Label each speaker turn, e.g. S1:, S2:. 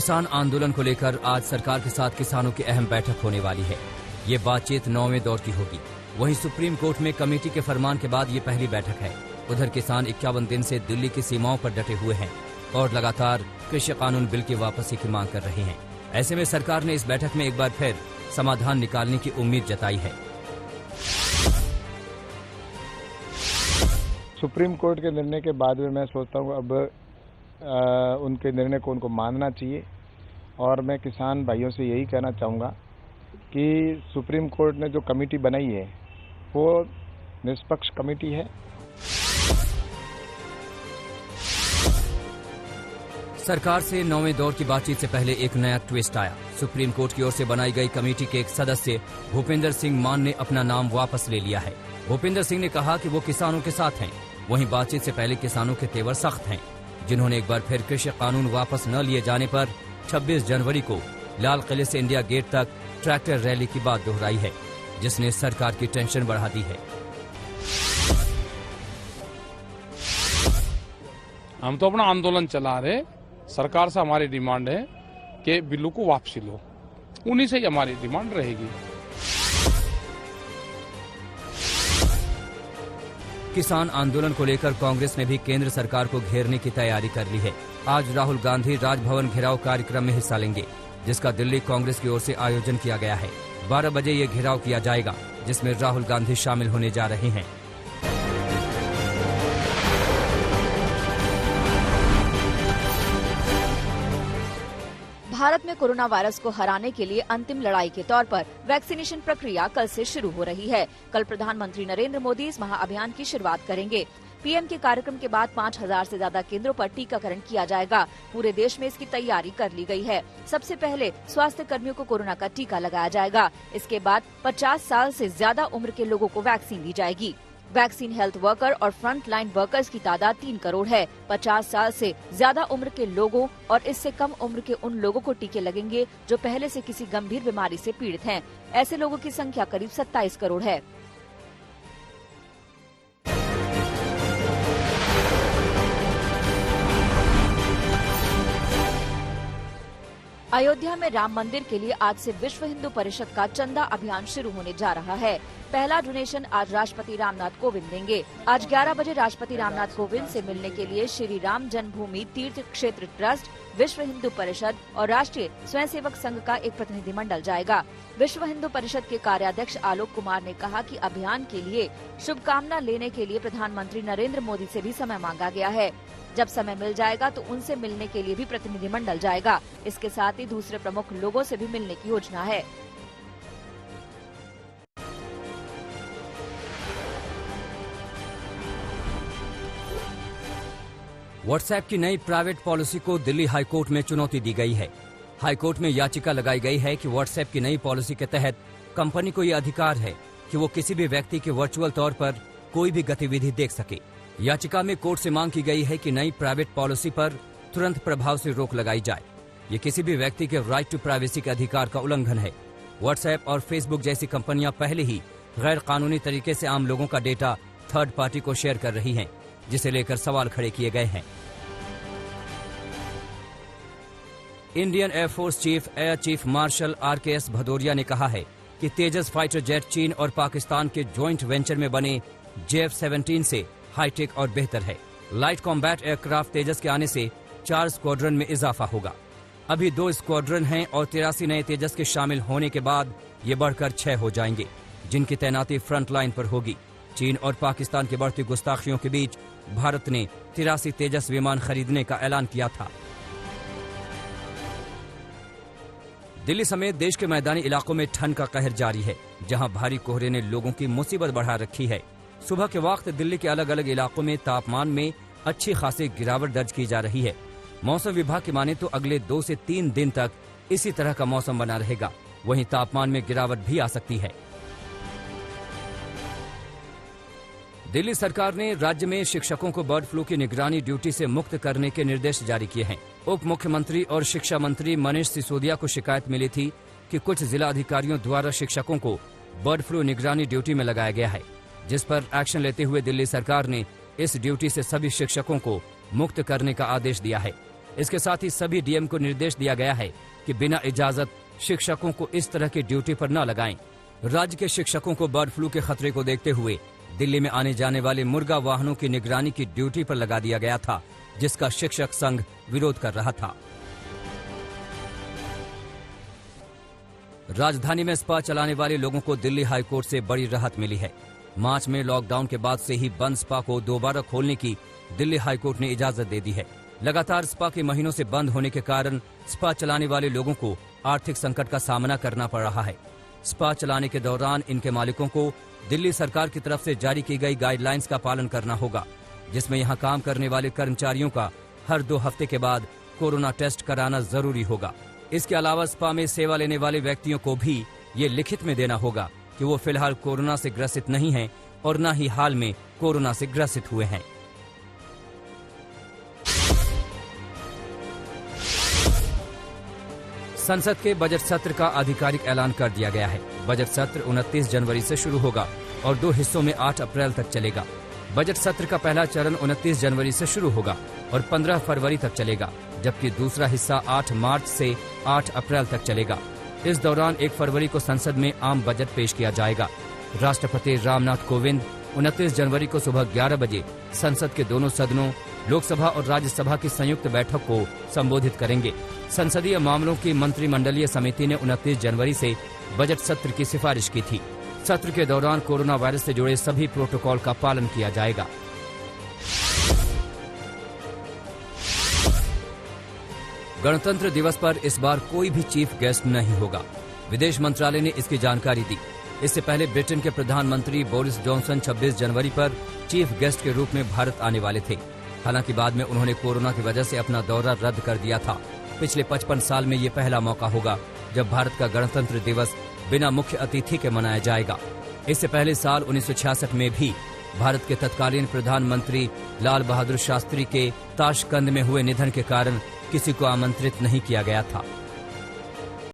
S1: किसान आंदोलन को लेकर आज सरकार के साथ किसानों की अहम बैठक होने वाली है। ये बातचीत 9वें दौर की होगी। वहीं सुप्रीम कोर्ट में कमेटी के फरमान के बाद ये पहली बैठक है। उधर किसान 51 दिन से दिल्ली की सीमाओं पर डटे हुए हैं और लगातार कृषि कानून बिल की वापसी की मांग कर रहे हैं। ऐसे में सरकार ने इस बैठक में एक बार फिर समाधान निकालने की उम्मीद जताई है।
S2: सुप्रीम कोर्ट के निर्णय के बाद में मैं सोचता हूँ अब उनके निर्णय को उनको मानना चाहिए और मैं किसान भाइयों से यही कहना चाहूँगा कि सुप्रीम कोर्ट ने जो कमेटी बनाई है वो निष्पक्ष कमेटी है।
S1: सरकार से 9वें दौर की बातचीत से पहले एक नया ट्विस्ट आया। सुप्रीम कोर्ट की ओर से बनाई गई कमेटी के एक सदस्य भूपेंद्र सिंह मान ने अपना नाम वापस ले लिया है। भूपेंद्र सिंह ने कहा कि वो किसानों के साथ हैं। वहीं बातचीत से पहले किसानों के तेवर सख्त हैं, जिन्होंने एक बार फिर कृषि कानून वापस न लिए जाने पर 26 जनवरी को लाल किले से इंडिया गेट तक ट्रैक्टर रैली की बात दोहराई है, जिसने सरकार की टेंशन बढ़ा दी है।
S3: हम तो अपना आंदोलन चला रहे, सरकार से हमारी डिमांड है कि बिल्लू को वापसी लो, उन्हीं से ही हमारी डिमांड रहेगी।
S1: किसान आंदोलन को लेकर कांग्रेस ने भी केंद्र सरकार को घेरने की तैयारी कर ली है। आज राहुल गांधी राजभवन घेराव कार्यक्रम में हिस्सा लेंगे, जिसका दिल्ली कांग्रेस की ओर से आयोजन किया गया है। 12 बजे ये घेराव किया जाएगा, जिसमें राहुल गांधी शामिल होने जा रहे हैं।
S4: भारत में कोरोना वायरस को हराने के लिए अंतिम लड़ाई के तौर पर वैक्सीनेशन प्रक्रिया कल से शुरू हो रही है। कल प्रधानमंत्री नरेंद्र मोदी इस महाअभियान की शुरुआत करेंगे। पीएम के कार्यक्रम के बाद 5000 से ज्यादा केंद्रों पर टीकाकरण किया जाएगा। पूरे देश में इसकी तैयारी कर ली गई है। सबसे पहले स्वास्थ्य कर्मियों को कोरोना का टीका लगाया जाएगा। इसके बाद 50 साल से ज्यादा उम्र के लोगों को वैक्सीन दी जाएगी। वैक्सीन हेल्थ वर्कर और फ्रंट लाइन वर्कर्स की तादाद 3 करोड़ है। 50 साल से ज्यादा उम्र के लोगों और इससे कम उम्र के उन लोगों को टीके लगेंगे जो पहले से किसी गंभीर बीमारी से पीड़ित हैं। ऐसे लोगों की संख्या करीब 27 करोड़ है। अयोध्या में राम मंदिर के लिए आज से विश्व हिंदू परिषद का चंदा अभियान शुरू होने जा रहा है। पहला डोनेशन आज राष्ट्रपति रामनाथ कोविंद देंगे। आज 11 बजे राष्ट्रपति रामनाथ कोविंद से मिलने के लिए श्री राम जन्मभूमि तीर्थ क्षेत्र ट्रस्ट, विश्व हिंदू परिषद और राष्ट्रीय स्वयंसेवक संघ का एक प्रतिनिधिमंडल जाएगा। विश्व हिंदू परिषद के कार्याध्यक्ष आलोक कुमार ने कहा कि अभियान के लिए शुभकामना लेने के लिए प्रधानमंत्री नरेंद्र मोदी से भी समय मांगा गया है। जब समय मिल जाएगा तो उनसे मिलने के लिए भी प्रतिनिधिमंडल जाएगा। इसके साथ ही दूसरे प्रमुख लोगों से भी मिलने की योजना है।
S1: व्हाट्सएप की नई प्राइवेट पॉलिसी को दिल्ली हाईकोर्ट में चुनौती दी गई है। हाईकोर्ट में याचिका लगाई गई है कि व्हाट्सएप की नई पॉलिसी के तहत कंपनी को यह अधिकार है कि वो किसी भी व्यक्ति के वर्चुअल तौर पर कोई भी गतिविधि देख सके। याचिका में कोर्ट से मांग की गई है कि नई प्राइवेट पॉलिसी पर तुरंत प्रभाव से रोक लगाई जाए। ये किसी भी व्यक्ति के राइट टू प्राइवेसी के अधिकार का उल्लंघन है। व्हाट्सएप और फेसबुक जैसी कंपनियां पहले ही गैर कानूनी तरीके से आम लोगों का डेटा थर्ड पार्टी को शेयर कर रही हैं, जिसे लेकर सवाल खड़े किए गए हैं। Indian air force chief air chief marshal RKS Bhadauria ने कहा है कि तेजस फाइटर जेट चीन और पाकिस्तान के ज्वाइंट वेंचर में बने JF-17 से हाईटेक और बेहतर है। लाइट कॉम्बैट एयरक्राफ्ट तेजस के आने से 4 स्क्वाड्रन में इजाफा होगा। अभी 2 स्क्वाड्रन हैं और 83 नए तेजस के शामिल होने के बाद ये बढ़कर 6 हो जाएंगे, जिनकी तैनाती फ्रंट लाइन पर होगी। चीन और पाकिस्तान की बढ़ती गुस्ताखियों के बीच भारत ने 83 तेजस विमान खरीदने का ऐलान किया था। दिल्ली समेत देश के मैदानी इलाकों में ठंड का कहर जारी है, जहां भारी कोहरे ने लोगों की मुसीबत बढ़ा रखी है। सुबह के वक्त दिल्ली के अलग अलग इलाकों में तापमान में अच्छी खासी गिरावट दर्ज की जा रही है। मौसम विभाग की माने तो अगले 2 से 3 दिन तक इसी तरह का मौसम बना रहेगा। वहीं तापमान में गिरावट भी आ सकती है। दिल्ली सरकार ने राज्य में शिक्षकों को बर्ड फ्लू की निगरानी ड्यूटी से मुक्त करने के निर्देश जारी किए हैं। उप मुख्यमंत्री और शिक्षा मंत्री मनीष सिसोदिया को शिकायत मिली थी कि कुछ जिला अधिकारियों द्वारा शिक्षकों को बर्ड फ्लू निगरानी ड्यूटी में लगाया गया है, जिस पर एक्शन लेते हुए दिल्ली सरकार ने इस ड्यूटी से सभी शिक्षकों को मुक्त करने का आदेश दिया है। इसके साथ ही सभी डीएम को निर्देश दिया गया है कि बिना इजाजत शिक्षकों को इस तरह की ड्यूटी पर न लगाएं। राज्य के शिक्षकों को बर्ड फ्लू के खतरे को देखते हुए दिल्ली में आने जाने वाले मुर्गा वाहनों की निगरानी की ड्यूटी पर लगा दिया गया था, जिसका शिक्षक संघ विरोध कर रहा था। राजधानी में स्पा चलाने वाले लोगों को दिल्ली हाईकोर्ट से बड़ी राहत मिली है। मार्च में लॉकडाउन के बाद से ही बंद स्पा को दोबारा खोलने की दिल्ली हाईकोर्ट ने इजाजत दे दी है। लगातार स्पा के महीनों से बंद होने के कारण स्पा चलाने वाले लोगों को आर्थिक संकट का सामना करना पड़ रहा है। स्पा चलाने के दौरान इनके मालिकों को दिल्ली सरकार की तरफ से जारी की गई गाइडलाइंस का पालन करना होगा, जिसमें यहां काम करने वाले कर्मचारियों का हर 2 हफ्ते के बाद कोरोना टेस्ट कराना जरूरी होगा। इसके अलावा स्पा में सेवा लेने वाले व्यक्तियों को भी ये लिखित में देना होगा कि वो फिलहाल कोरोना से ग्रसित नहीं हैं और न ही हाल में कोरोना से ग्रसित हुए हैं। संसद के बजट सत्र का आधिकारिक ऐलान कर दिया गया है। बजट सत्र 29 जनवरी से शुरू होगा और 2 हिस्सों में 8 अप्रैल तक चलेगा। बजट सत्र का पहला चरण 29 जनवरी से शुरू होगा और 15 फरवरी तक चलेगा, जबकि दूसरा हिस्सा 8 मार्च से 8 अप्रैल तक चलेगा। इस दौरान 1 फरवरी को संसद में आम बजट पेश किया जाएगा। राष्ट्रपति रामनाथ कोविंद 29 जनवरी को सुबह 11 बजे संसद के दोनों सदनों लोकसभा और राज्यसभा की संयुक्त बैठक को संबोधित करेंगे। संसदीय मामलों की मंत्रिमंडलीय समिति ने 29 जनवरी से बजट सत्र की सिफारिश की थी। सत्र के दौरान कोरोना वायरस से जुड़े सभी प्रोटोकॉल का पालन किया जाएगा। गणतंत्र दिवस पर इस बार कोई भी चीफ गेस्ट नहीं होगा। विदेश मंत्रालय ने इसकी जानकारी दी। इससे पहले ब्रिटेन के प्रधानमंत्री बोरिस जॉनसन 26 जनवरी पर चीफ गेस्ट के रूप में भारत आने वाले थे। हालांकि बाद में उन्होंने कोरोना की वजह से अपना दौरा रद्द कर दिया था। पिछले 55 साल में ये पहला मौका होगा जब भारत का गणतंत्र दिवस बिना मुख्य अतिथि के मनाया जाएगा। इससे पहले साल 1966 में भी भारत के तत्कालीन प्रधानमंत्री लाल बहादुर शास्त्री के ताशकंद में हुए निधन के कारण किसी को आमंत्रित नहीं किया गया था।